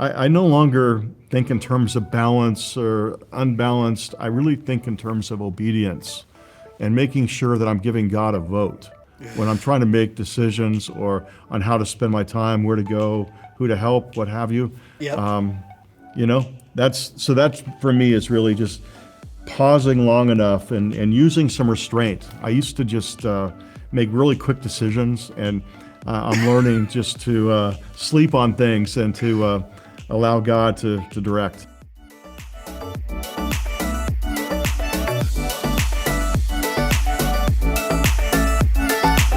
I no longer think in terms of balance or unbalanced. I really think in terms of obedience and making sure that I'm giving God a vote when I'm trying to make decisions or on how to spend my time, where to go, who to help, what have you. Yep. You know, that's for me is really just pausing long enough and using some restraint. I used to just make really quick decisions, and I'm learning just to sleep on things and to allow God to direct.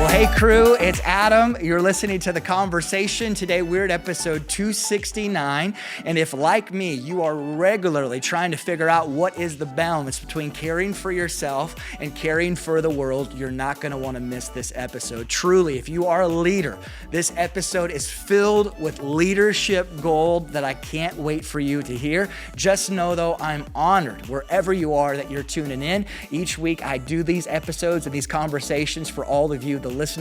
Hey crew, it's Adam. You're listening to The Conversation. Today we're at episode 269. And if, like me, you are regularly trying to figure out what is the balance between caring for yourself and caring for the world, you're not going to want to miss this episode. Truly, if you are a leader, this episode is filled with leadership gold that I can't wait for you to hear. Just know, though, I'm honored wherever you are that you're tuning in. Each week I do these episodes and these conversations for all of you, the listeners,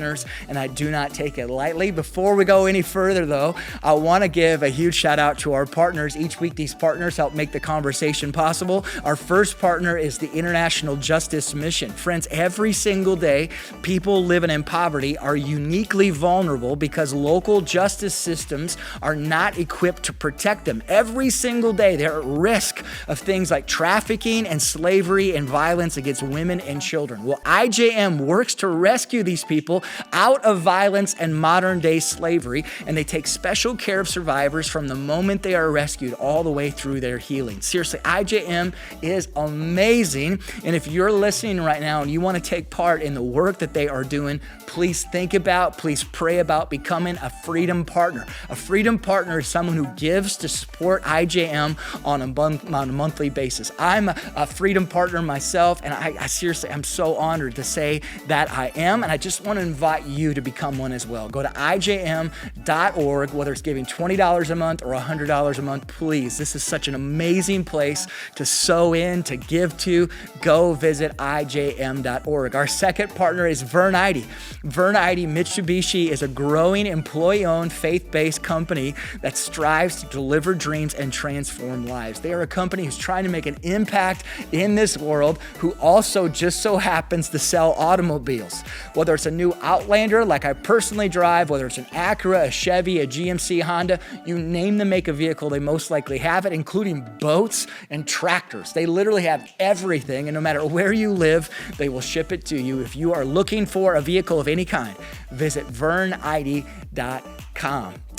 and I do not take it lightly. Before we go any further, though, I want to give a huge shout out to our partners. Each week, these partners help make the conversation possible. Our first partner is the International Justice Mission. Friends, every single day, people living in poverty are uniquely vulnerable because local justice systems are not equipped to protect them. Every single day, they're at risk of things like trafficking and slavery and violence against women and children. Well, IJM works to rescue these people out of violence and modern day slavery, and they take special care of survivors from the moment they are rescued all the way through their healing. Seriously, IJM is amazing, and if you're listening right now and you want to take part in the work that they are doing, please please pray about becoming a Freedom Partner. A Freedom Partner is someone who gives to support IJM on a monthly basis. I'm a Freedom Partner myself, and I seriously, I'm so honored to say that I am, and I just want to invite you to become one as well. Go to ijm.org, whether it's giving $20 a month or $100 a month, please. This is such an amazing place to sow in, to give to. Go visit ijm.org. Our second partner is Vern ID. Vern ID Mitsubishi is a growing employee-owned, faith-based company that strives to deliver dreams and transform lives. They are a company who's trying to make an impact in this world, who also just so happens to sell automobiles. Whether it's a new Outlander like I personally drive, whether it's an Acura, a Chevy, a GMC, Honda, you name the make of vehicle, they most likely have it, including boats and tractors. They literally have everything, and no matter where you live, they will ship it to you. If you are looking for a vehicle of any kind, visit vernid.com.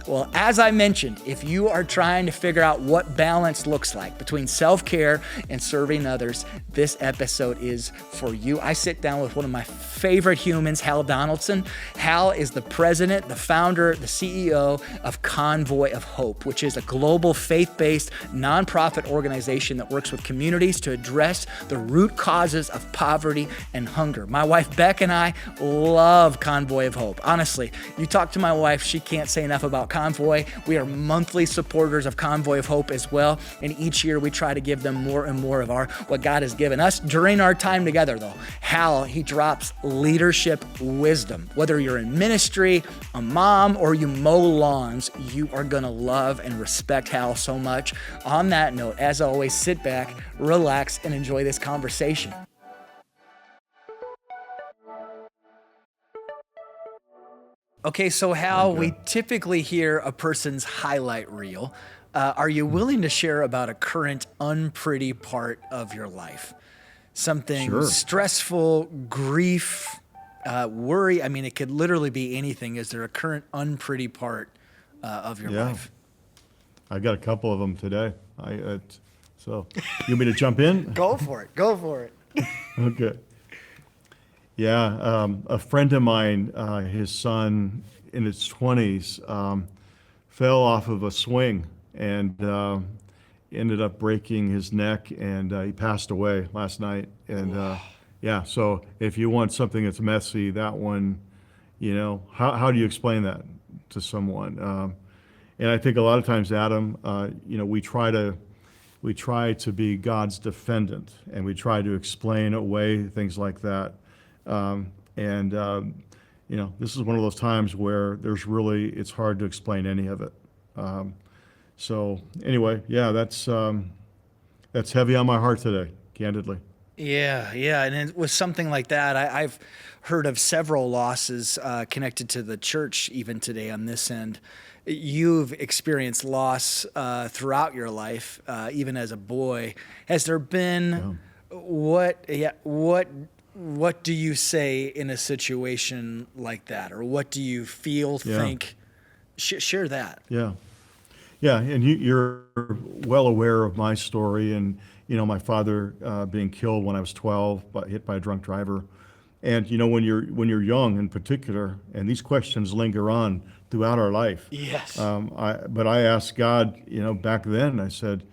Well, as I mentioned, if you are trying to figure out what balance looks like between self-care and serving others, this episode is for you. I sit down with one of my favorite humans, Hal Donaldson. Hal is the president, the founder, the CEO of Convoy of Hope, which is a global faith-based nonprofit organization that works with communities to address the root causes of poverty and hunger. My wife, Beck, and I love Convoy of Hope. Honestly, you talk to my wife, she can't say enough about Convoy. We are monthly supporters of Convoy of Hope as well, and each year we try to give them more and more of what God has given us. During our time together, though, Hal, he drops leadership wisdom. Whether you're in ministry, a mom, or you mow lawns, you are gonna love and respect Hal so much. On that note, as always, sit back, relax, and enjoy this conversation. Okay, so Hal, we typically hear a person's highlight reel. Are you willing to share about a current unpretty part of your life? Something stressful, grief, worry. I mean, it could literally be anything. Is there a current unpretty part of your life? I got a couple of them today. So you want me to jump in? Go for it. Go for it. Okay. Yeah, a friend of mine, his son in his 20s, fell off of a swing and ended up breaking his neck, and he passed away last night. And yeah, so if you want something that's messy, that one, you know, how do you explain that to someone? And I think a lot of times, Adam, you know, we try to be God's defendant, and we try to explain away things like that. You know, this is one of those times where it's hard to explain any of it. So anyway, yeah, that's heavy on my heart today, candidly. Yeah, yeah, and it was something like that. I've heard of several losses connected to the church, even today on this end. You've experienced loss throughout your life, even as a boy. Has there been Yeah. what do you say in a situation like that, or what do you feel, Yeah. think? Share that. Yeah. Yeah, and you're well aware of my story, and my father being killed when I was 12, hit by a drunk driver, and when you're young in particular, and these questions linger on throughout our life. Yes. But I asked God, back then, I said,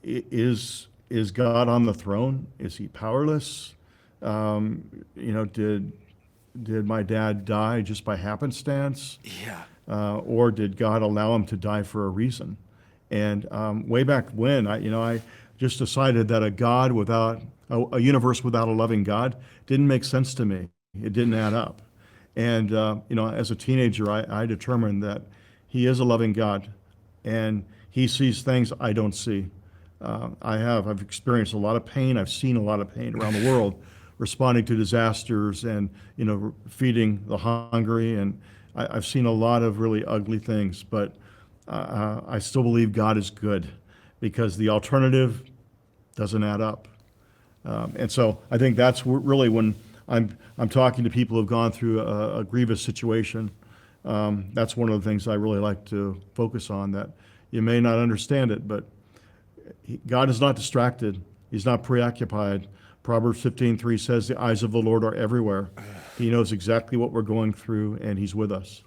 is God on the throne? Is he powerless? Did my dad die just by happenstance? Yeah. Or did God allow him to die for a reason? And way back when, I just decided that a universe without a loving God didn't make sense to me. It didn't add up. And as a teenager, I determined that He is a loving God, and He sees things I don't see. I've experienced a lot of pain. I've seen a lot of pain around the world, responding to disasters and feeding the hungry, and I've seen a lot of really ugly things. But I still believe God is good, because the alternative doesn't add up. And so I think that's really when I'm talking to people who've gone through a grievous situation. That's one of the things I really like to focus on. That you may not understand it, but God is not distracted. He's not preoccupied. Proverbs 15:3 says, "The eyes of the Lord are everywhere." He knows exactly what we're going through, and He's with us.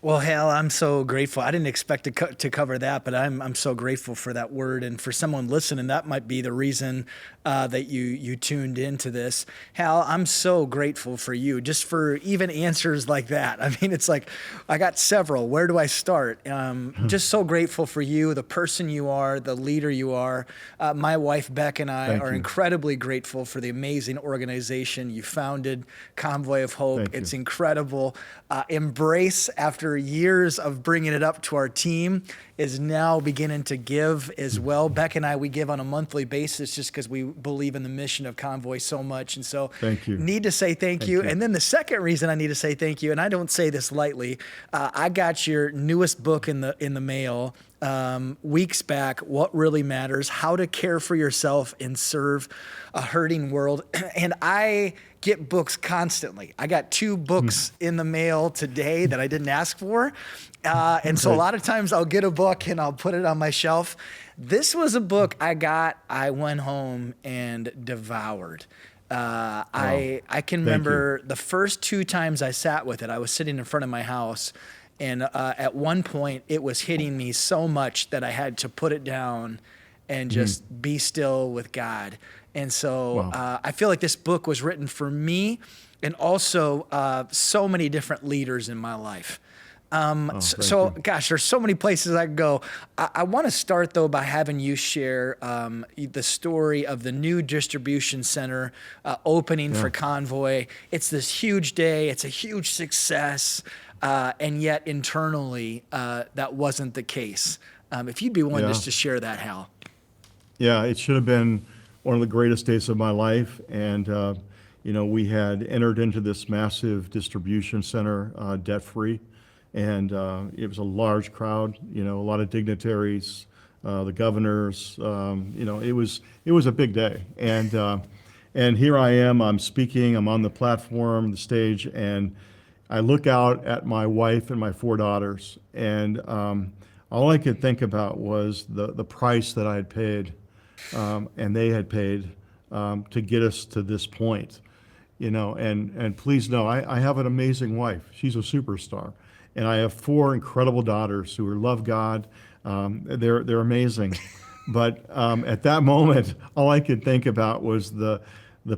Well, Hal, I'm so grateful. I didn't expect to cover that, but I'm so grateful for that word. And for someone listening, that might be the reason that you tuned into this. Hal, I'm so grateful for you, just for even answers like that. I mean, it's like I got several. Where do I start? Just so grateful for you, the person you are, the leader you are. My wife, Beck, and I Thank are you. incredibly grateful for the amazing organization you founded, Convoy of Hope. Thank you. It's incredible. Embrace, after years of bringing it up to our team, is now beginning to give as well. Beck and I, we give on a monthly basis just because we believe in the mission of Convoy so much. And so Thank you. need to say thank you. you. And then the second reason I need to say thank you, and I don't say this lightly, I got your newest book in the mail weeks back, What Really Matters, How to Care for Yourself and Serve a Hurting World. And I get books constantly. I got 2 books in the mail today that I didn't ask for. And so a lot of times I'll get a book and I'll put it on my shelf. This was a book I went home and devoured. I can remember the first 2 times I sat with it, I was sitting in front of my house, and at one point it was hitting me so much that I had to put it down and just be still with God. And so I feel like this book was written for me, and also so many different leaders in my life. Thank you. Gosh, there's so many places I could go. I want to start, though, by having you share the story of the new distribution center opening for Convoy. It's this huge day. It's a huge success. And yet internally, that wasn't the case. If you'd be willing just to share that, Hal. Yeah, it should have been one of the greatest days of my life. And, we had entered into this massive distribution center debt-free. And it was a large crowd, a lot of dignitaries, the governors. It was a big day. And here I am, I'm speaking, I'm on the platform, the stage, and I look out at my wife and my 4 daughters, and all I could think about was the price that I had paid, and they had paid to get us to this point. And please know, I have an amazing wife. She's a superstar. And I have 4 incredible daughters who love God. They're amazing. But at that moment, all I could think about was the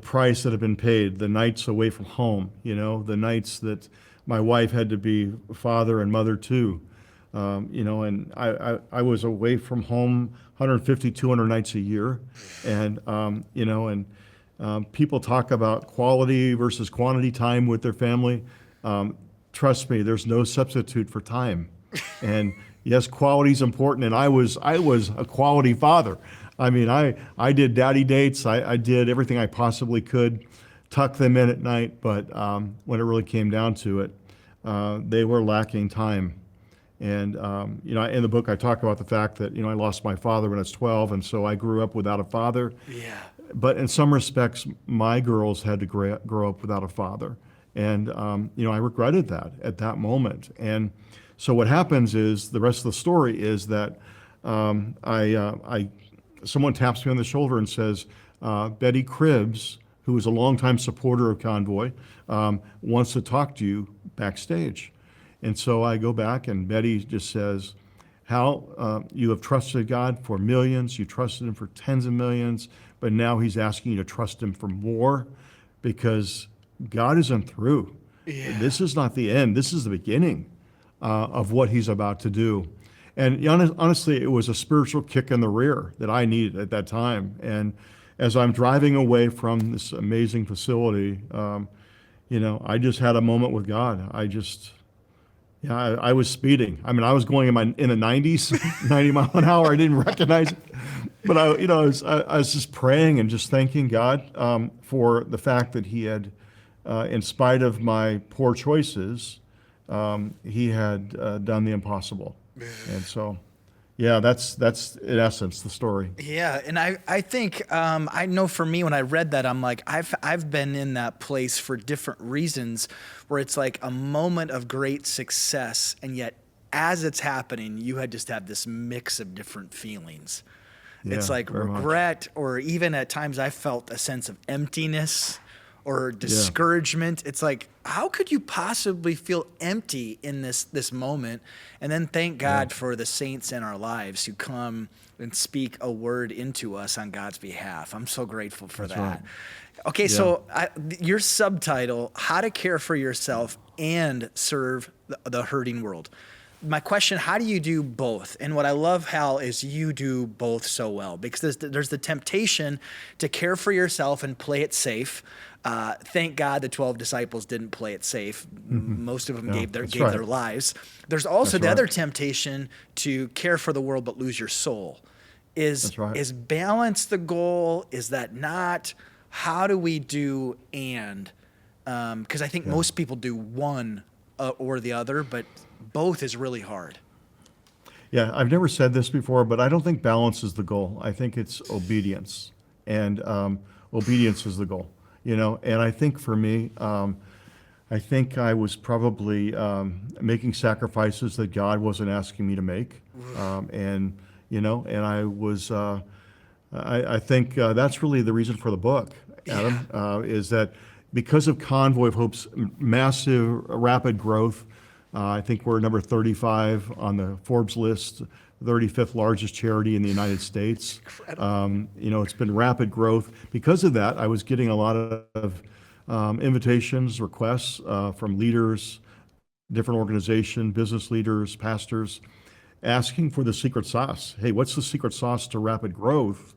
price that had been paid, the nights away from home, the nights that my wife had to be father and mother too. And I was away from home 150, 200 nights a year. And, people talk about quality versus quantity time with their family. Trust me, there's no substitute for time. And, yes, quality is important, and I was a quality father. I mean, I did daddy dates. I did everything I possibly could, tuck them in at night. But when it really came down to it, they were lacking time. And in the book, I talk about the fact that I lost my father when I was 12, and so I grew up without a father. Yeah. But in some respects, my girls had to grow up without a father, and I regretted that at that moment. And so what happens is the rest of the story is that someone taps me on the shoulder and says, Betty Cribbs, who is a longtime supporter of Convoy, wants to talk to you backstage. And so I go back, and Betty just says, Hal, you have trusted God for millions, you trusted him for tens of millions, but now he's asking you to trust him for more because God isn't through. Yeah. This is not the end, this is the beginning of what he's about to do. And honestly, it was a spiritual kick in the rear that I needed at that time. And as I'm driving away from this amazing facility, I just had a moment with God. I was speeding. I mean, I was going in the 90s, 90 mile an hour. I didn't recognize it. But I was just praying and just thanking God for the fact that he had, in spite of my poor choices, he had done the impossible. And so, yeah, that's in essence the story. Yeah, and I think I know for me when I read that, I'm like, I've been in that place for different reasons where it's like a moment of great success, and yet as it's happening, you had just had this mix of different feelings. Yeah, it's like very much. regret, or even at times I felt a sense of emptiness or discouragement. It's like, how could you possibly feel empty in this moment? And then thank God for the saints in our lives who come and speak a word into us on God's behalf. I'm so grateful for That's that. right. Okay, so your subtitle, How to Care for Yourself and Serve the Hurting World. My question, how do you do both? And what I love, Hal, is you do both so well, because there's the temptation to care for yourself and play it safe. Thank God the 12 disciples didn't play it safe. Most of them gave their lives. There's also the other temptation to care for the world but lose your soul. Is balance the goal? Is that not? How do we do and? Because I think most people do one or the other, but both is really hard. Yeah, I've never said this before, but I don't think balance is the goal. I think it's obedience, and obedience is the goal. And I think for me, I think I was probably making sacrifices that God wasn't asking me to make, and I was. I think that's really the reason for the book, Adam, is that because of Convoy of Hope's massive, rapid growth. I think we're number 35 on the Forbes list, 35th largest charity in the United States. Incredible. It's been rapid growth. Because of that, I was getting a lot of invitations, requests from leaders, different organizations, business leaders, pastors, asking for the secret sauce. Hey, what's the secret sauce to rapid growth?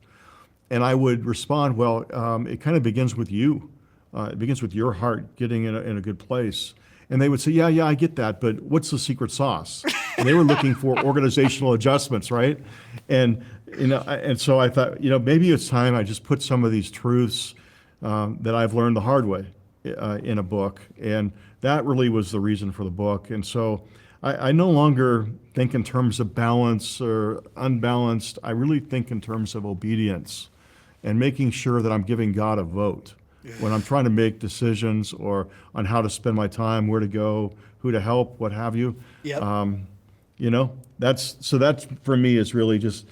And I would respond, well, it kind of begins with you. It begins with your heart getting in a good place. And they would say, yeah, I get that, but what's the secret sauce? And they were looking for organizational adjustments, right? And so I thought, maybe it's time I just put some of these truths that I've learned the hard way in a book. And that really was the reason for the book. And so I no longer think in terms of balance or unbalanced. I really think in terms of obedience and making sure that I'm giving God a vote. When I'm trying to make decisions or on how to spend my time, where to go, who to help, what have you. That's for me is really just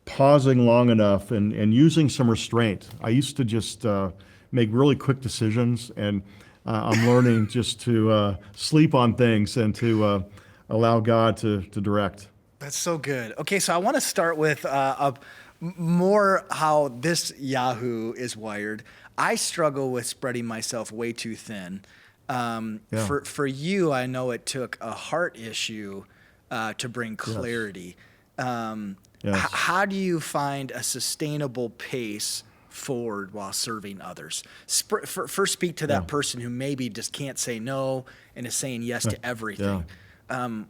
pausing long enough and using some restraint. I used to just make really quick decisions, and I'm learning just to sleep on things and to allow God to direct. That's so good. Okay, so I want to start with more how this Yahoo is wired. I struggle with spreading myself way too thin. For you, I know it took a heart issue to bring clarity. How do you find a sustainable pace forward while serving others? First, speak to that person who maybe just can't say no and is saying yes to everything.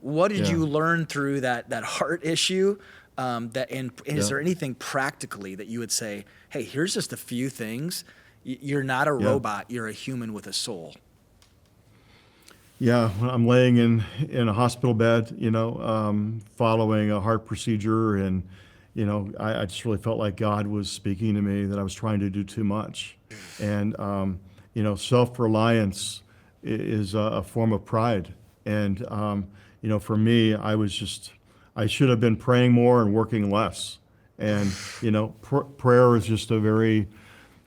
What did Yeah. you learn through that heart issue? And is Yeah. there anything practically that you would say, hey, here's just a few things. You're not a Yeah. robot. You're a human with a soul. Yeah, when I'm laying in a hospital bed, following a heart procedure, and I just really felt like God was speaking to me that I was trying to do too much, and self-reliance is a form of pride, and for me, I should have been praying more and working less, and prayer is just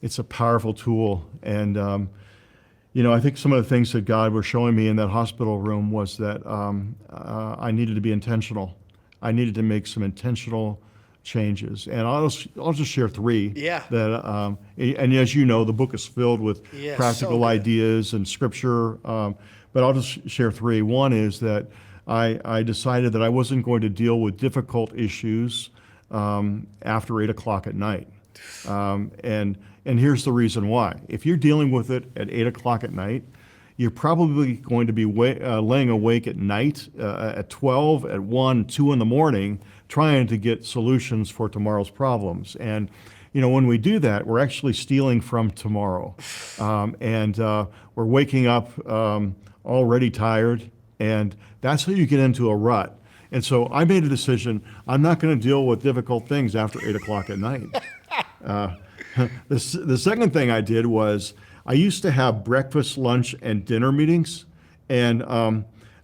it's a powerful tool, and I think some of the things that God was showing me in that hospital room was that I needed to be intentional. I needed to make some intentional changes, and I'll just share three. Yeah. That and as you know, the book is filled with Yeah, practical so good. ideas and scripture. But I'll just share three. One is that I decided that I wasn't going to deal with difficult issues after 8 o'clock at night. And here's the reason why. If you're dealing with it at 8 o'clock at night, you're probably going to be laying awake at night at 12, at 1, 2 in the morning, trying to get solutions for tomorrow's problems. And when we do that, we're actually stealing from tomorrow. And we're waking up already tired, and that's how you get into a rut. And so I made a decision, I'm not going to deal with difficult things after 8 o'clock at night. The second thing I did was I used to have breakfast, lunch, and dinner meetings, and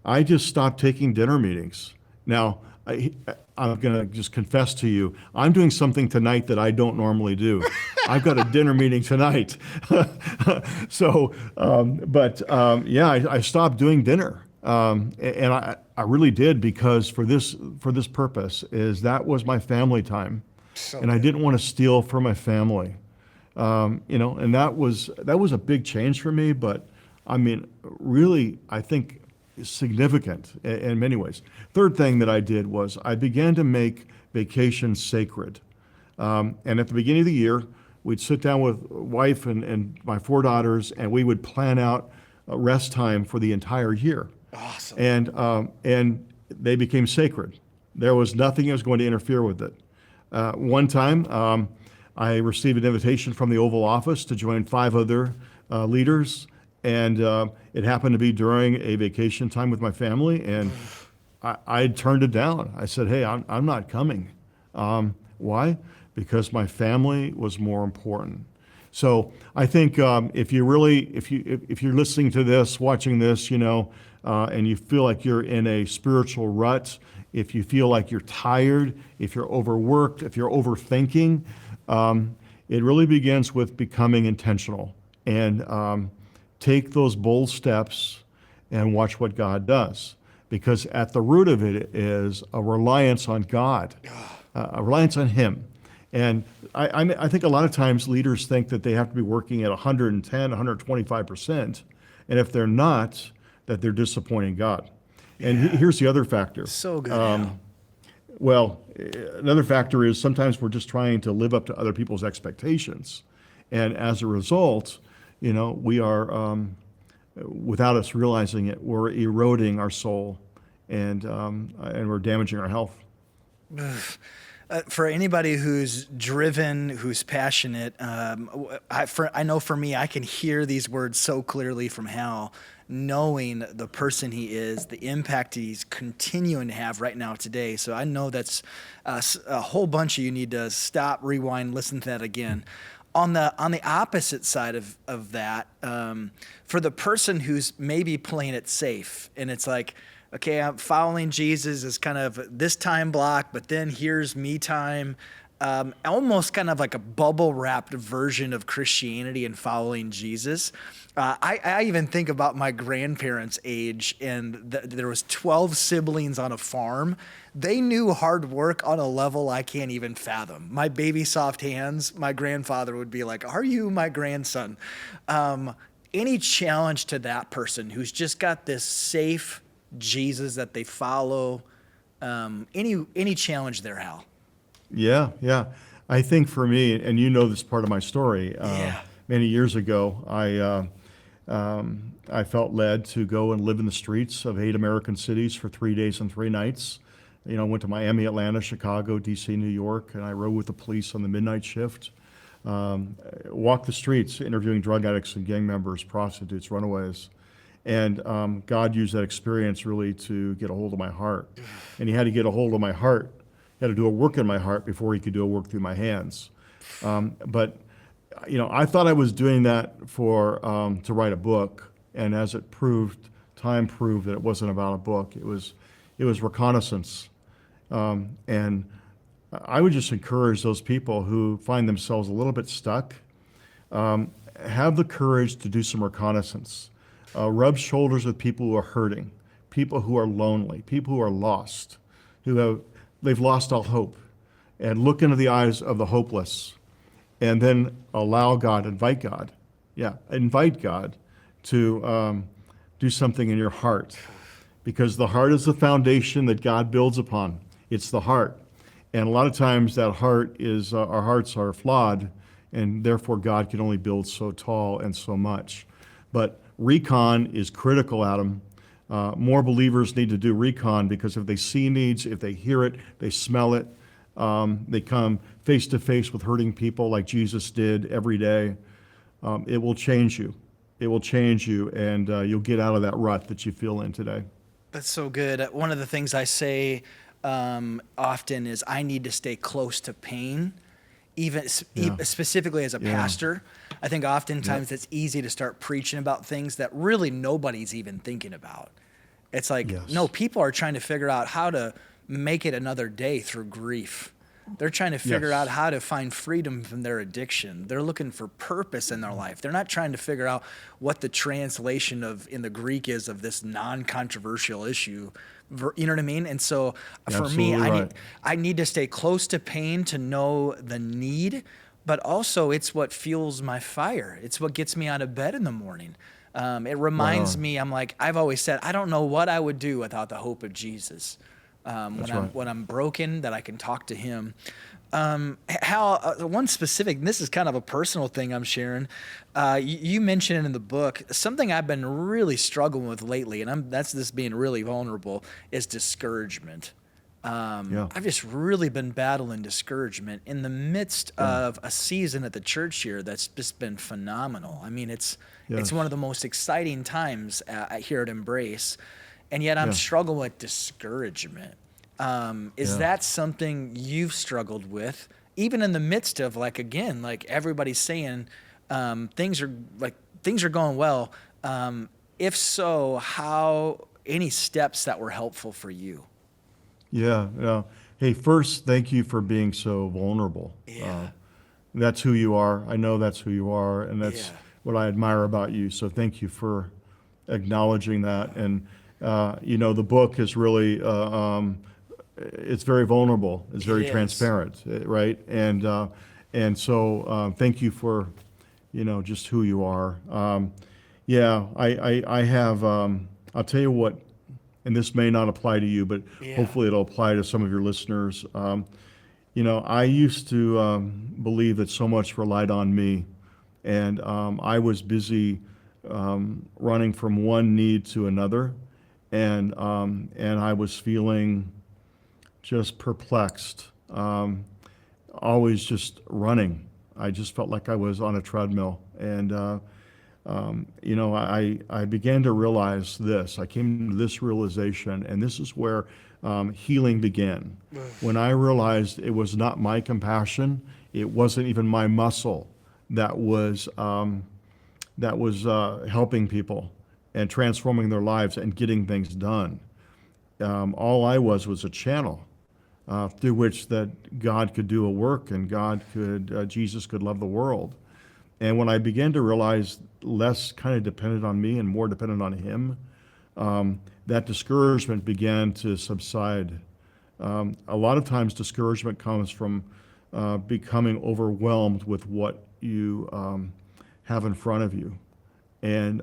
I just stopped taking dinner meetings. Now, I'm going to just confess to you, I'm doing something tonight that I don't normally do. I've got a dinner meeting tonight. So, I stopped doing dinner. And I really did, because for this purpose is that was my family time. And I didn't want to steal from my family, and that was a big change for me. But I mean, really, I think significant in many ways. Third thing that I did was I began to make vacations sacred. And at the beginning of the year, we'd sit down with wife and my 4 daughters, and we would plan out rest time for the entire year. Awesome. And they became sacred. There was nothing that was going to interfere with it. One time, I received an invitation from the Oval Office to join 5 other leaders, and it happened to be during a vacation time with my family, and I turned it down. I said, "Hey, I'm not coming." Why? Because my family was more important. So I think if you're listening to this, watching this, and you feel like you're in a spiritual rut, if you feel like you're tired, if you're overworked, if you're overthinking, it really begins with becoming intentional, and take those bold steps and watch what God does. Because at the root of it is a reliance on God, a reliance on Him. And I think a lot of times leaders think that they have to be working at 110, 125%. And if they're not, that they're disappointing God. And here's the other factor. So good. Well, another factor is sometimes we're just trying to live up to other people's expectations. And as a result, we are, without us realizing it, we're eroding our soul, and we're damaging our health. For anybody who's driven, who's passionate, I know for me, I can hear these words so clearly from Hal, knowing the person he is, the impact he's continuing to have right now today. So I know that's a whole bunch of you need to stop, rewind, listen to that again. On the opposite side of that, for the person who's maybe playing it safe, and it's like, okay, I'm following Jesus is kind of this time block, but then here's me time. Almost kind of like a bubble wrapped version of Christianity and following Jesus. I even think about my grandparents' age, and there was 12 siblings on a farm. They knew hard work on a level I can't even fathom. My baby soft hands, my grandfather would be like, "Are you my grandson?" Any challenge to that person who's just got this safe Jesus that they follow? Any challenge there, Hal? Yeah. I think for me, and this part of my story, many years ago, I felt led to go and live in the streets of 8 American cities for 3 days and 3 nights. Went to Miami, Atlanta, Chicago, DC, New York, and I rode with the police on the midnight shift. Walked the streets interviewing drug addicts and gang members, prostitutes, runaways. And God used that experience really to get a hold of my heart. And he had to get a hold of my heart. He had to do a work in my heart before he could do a work through my hands. But I thought I was doing that to write a book. And as it proved, time proved that it wasn't about a book. It was reconnaissance. And I would just encourage those people who find themselves a little bit stuck, have the courage to do some reconnaissance. Rub shoulders with people who are hurting, people who are lonely, people who are lost, they've lost all hope, and look into the eyes of the hopeless, and then invite God to do something in your heart, because the heart is the foundation that God builds upon. It's the heart. And a lot of times that heart is, our hearts are flawed, and therefore God can only build so tall and so much. But recon is critical, Adam. More believers need to do recon, because if they see needs, if they hear it, they smell it, they come face to face with hurting people like Jesus did every day, it will change you. It will change you, and you'll get out of that rut that you feel in today. That's so good. One of the things I say often is I need to stay close to pain, specifically as a pastor. I think oftentimes it's easy to start preaching about things that really nobody's even thinking about. It's like, no, people are trying to figure out how to make it another day through grief. They're trying to figure out how to find freedom from their addiction. They're looking for purpose in their life. They're not trying to figure out what the translation in the Greek is of this non-controversial issue. You know what I mean? And so for me, I need to stay close to pain to know the need, but also it's what fuels my fire. It's what gets me out of bed in the morning. It reminds me, I've always said, I don't know what I would do without the hope of Jesus. When I'm broken, that I can talk to him. Hal, one specific, this is kind of a personal thing I'm sharing. You mentioned in the book, something I've been really struggling with lately, and that's this being really vulnerable, is discouragement. I've just really been battling discouragement in the midst of a season at the church here that's just been phenomenal. I mean, it's one of the most exciting times here at Embrace. And yet I'm struggling with discouragement. Is that something you've struggled with, even in the midst of everybody's saying things are going well? If so, how any steps that were helpful for you? Yeah. Hey, first, thank you for being so vulnerable. That's who you are. I know that's who you are, and that's what I admire about you. So thank you for acknowledging that. And the book is really, it's very vulnerable. It's very transparent, right? And so thank you for, just who you are. I have, I'll tell you what, and this may not apply to you, but hopefully it'll apply to some of your listeners. I used to believe that so much relied on me, and I was busy running from one need to another. And I was feeling just perplexed, always just running. I just felt like I was on a treadmill. And, I began to realize this. I came to this realization, and this is where healing began. When I realized it was not my compassion, it wasn't even my muscle that was helping people and transforming their lives and getting things done. All I was a channel through which that God could do a work, and Jesus could love the world. And when I began to realize less kind of dependent on me and more dependent on him, that discouragement began to subside. A lot of times discouragement comes from becoming overwhelmed with what you have in front of you. And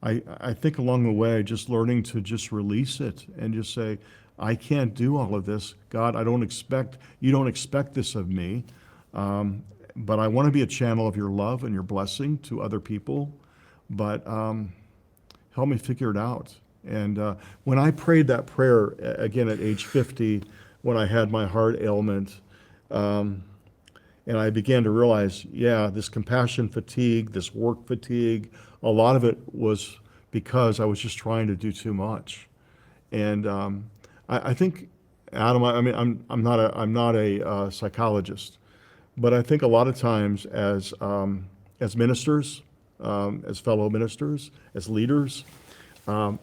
I think along the way, just learning to just release it and just say, I can't do all of this. God, you don't expect this of me, but I want to be a channel of your love and your blessing to other people. but help me figure it out. And when I prayed that prayer, again at age 50, when I had my heart ailment, and I began to realize, yeah, this compassion fatigue, this work fatigue, a lot of it was because I was just trying to do too much. And I think, Adam, I mean, I'm not a psychologist, but I think a lot of times as ministers, as fellow ministers, as leaders,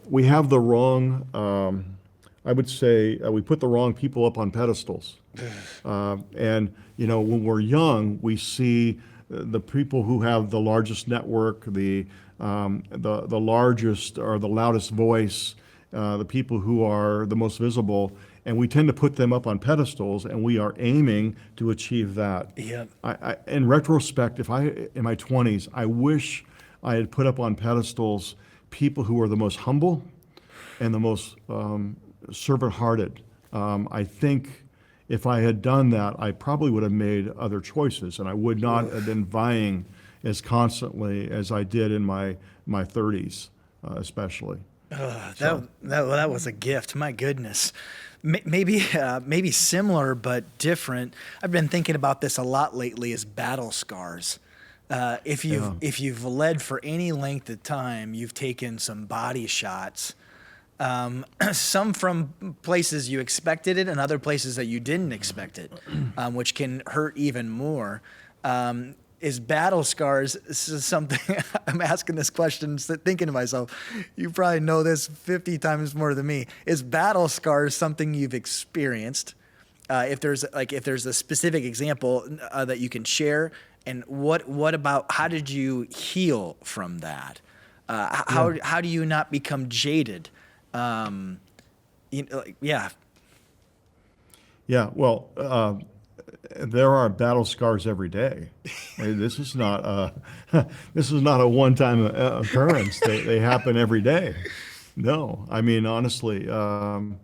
we have the wrong, I would say, we put the wrong people up on pedestals. And, when we're young, we see the people who have the largest network, the largest or the loudest voice, the people who are the most visible, and we tend to put them up on pedestals, and we are aiming to achieve that. Yeah. In retrospect, in my 20s, I wish I had put up on pedestals people who are the most humble and the most servant-hearted. I think if I had done that, I probably would have made other choices, and I would not have been vying as constantly as I did in my 30s, especially. That was a gift. My goodness. Maybe similar but different. I've been thinking about this a lot lately. Is battle scars. If you've led for any length of time, you've taken some body shots. Some from places you expected it, and other places that you didn't expect it, which can hurt even more. Is battle scars, this is something, I'm asking this question, thinking to myself, you probably know this 50 times more than me. Is battle scars something you've experienced? If there's a specific example that you can share, and what about, how did you heal from that? How do you not become jaded? Yeah. Well, there are battle scars every day. This is not a one-time occurrence. They happen every day. No, I mean honestly, and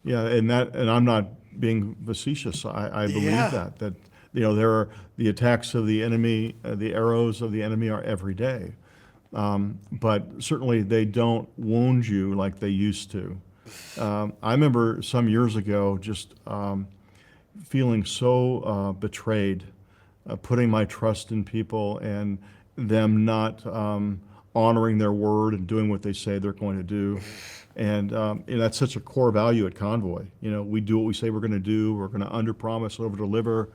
I'm not being facetious. I believe that there are the attacks of the enemy, the arrows of the enemy are every day. But certainly they don't wound you like they used to. I remember some years ago just feeling so betrayed, putting my trust in people and them not honoring their word and doing what they say they're going to do. And that's such a core value at Convoy. We do what we say we're going to do. We're going to under-promise, over-deliver,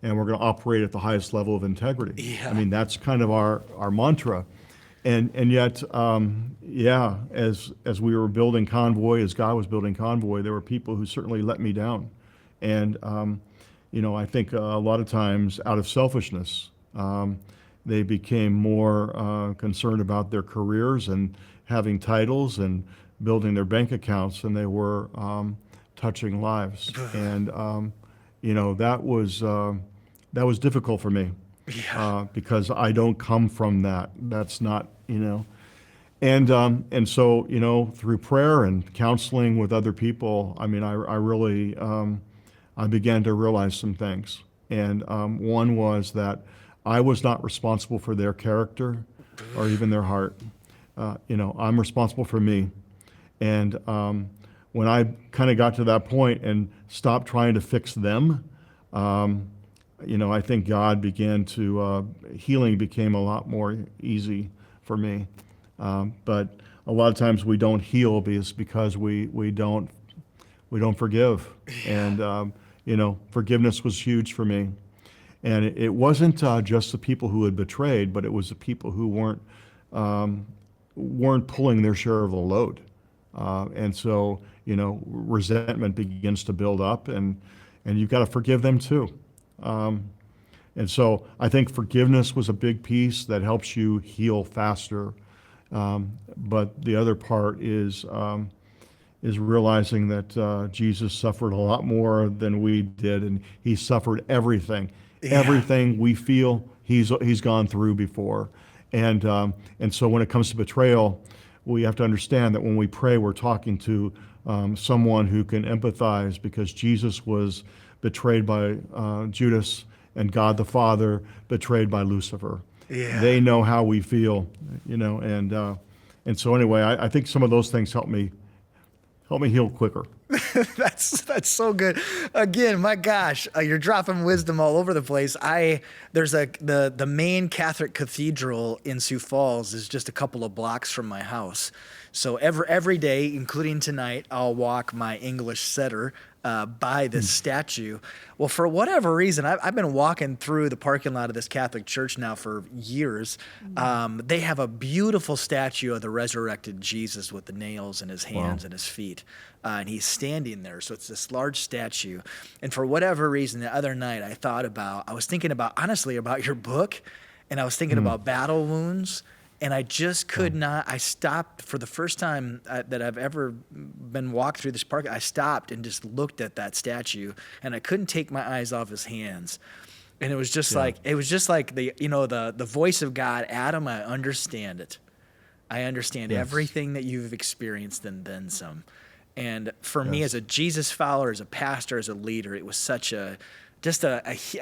and we're going to operate at the highest level of integrity. Yeah. I mean, that's kind of our mantra. And yet, as we were building Convoy, as God was building Convoy, there were people who certainly let me down. And, I think a lot of times out of selfishness, they became more concerned about their careers and having titles and building their bank accounts than they were touching lives. And, that was difficult for me. Yeah. Because I don't come from that. That's not, and so, through prayer and counseling with other people, I mean, I really, I began to realize some things. And one was that I was not responsible for their character or even their heart. I'm responsible for me. And when I kind of got to that point and stopped trying to fix them, I think God began to, healing became a lot more easy for me. But a lot of times we don't heal because we don't forgive. And, forgiveness was huge for me. And it wasn't just the people who had betrayed, but it was the people who weren't pulling their share of the load. And so, resentment begins to build up, and you've got to forgive them too. And so I think forgiveness was a big piece that helps you heal faster. But the other part is realizing that Jesus suffered a lot more than we did, and he suffered everything. Yeah. Everything we feel, he's gone through before. And so when it comes to betrayal, we have to understand that when we pray, we're talking to someone who can empathize, because Jesus was betrayed by Judas, and God the Father betrayed by Lucifer. Yeah. They know how we feel, and so anyway, I think some of those things help me heal quicker. That's so good. Again, my gosh, you're dropping wisdom all over the place. There's the main Catholic cathedral in Sioux Falls is just a couple of blocks from my house. So every day, including tonight, I'll walk my English setter by this statue. Well, for whatever reason, I've been walking through the parking lot of this Catholic church now for years. They have a beautiful statue of the resurrected Jesus with the nails in his hands and his feet. And he's standing there. So it's this large statue. And for whatever reason, the other night, I was thinking about, honestly, about your book. And I was thinking about battle wounds. And I just could not, I stopped for the first time that I've ever been walked through this park. I stopped and just looked at that statue, and I couldn't take my eyes off his hands. And it was just like the voice of God, Adam, I understand it. I understand everything that you've experienced and then some. And for me as a Jesus follower, as a pastor, as a leader, it was such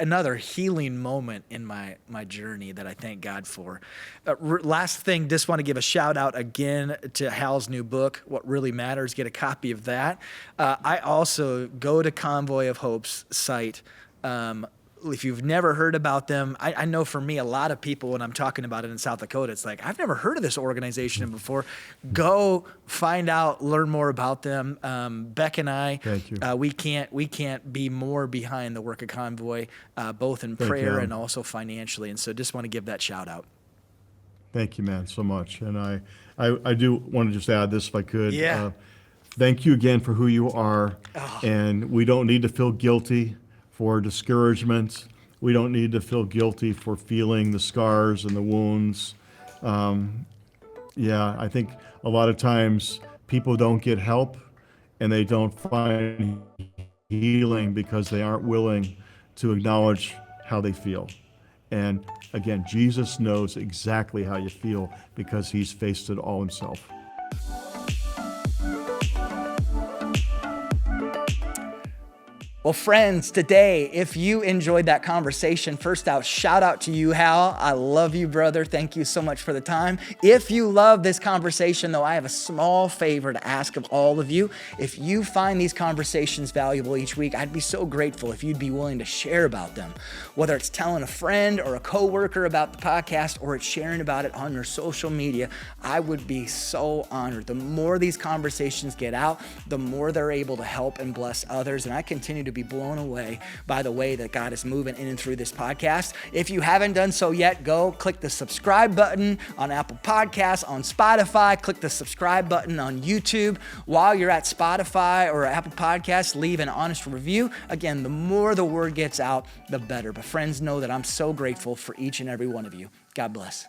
another healing moment in my journey that I thank God for. Last thing, just want to give a shout out again to Hal's new book, What Really Matters. Get a copy of that. I also go to Convoy of Hope's site. If you've never heard about them, I know for me, a lot of people, when I'm talking about it in South Dakota, it's like, I've never heard of this organization before. Go find out, learn more about them. Beck and I, Thank you. we can't be more behind the work of Convoy, both in prayer and also financially. And so just want to give that shout out. Thank you, man, so much. And I do want to just add this if I could. Yeah. Thank you again for who you are. And we don't need to feel guilty for discouragement. We don't need to feel guilty for feeling the scars and the wounds. I think a lot of times people don't get help and they don't find healing because they aren't willing to acknowledge how they feel. And again, Jesus knows exactly how you feel because he's faced it all himself. Well, friends, today, if you enjoyed that conversation, first out, shout out to you, Hal. I love you, brother. Thank you so much for the time. If you love this conversation, though, I have a small favor to ask of all of you. If you find these conversations valuable each week, I'd be so grateful if you'd be willing to share about them. Whether it's telling a friend or a coworker about the podcast or it's sharing about it on your social media, I would be so honored. The more these conversations get out, the more they're able to help and bless others. And I continue to be blown away by the way that God is moving in and through this podcast. If you haven't done so yet, go click the subscribe button on Apple Podcasts, on Spotify, click the subscribe button on YouTube. While you're at Spotify or Apple Podcasts, leave an honest review. Again, the more the word gets out, the better. But friends, know that I'm so grateful for each and every one of you. God bless.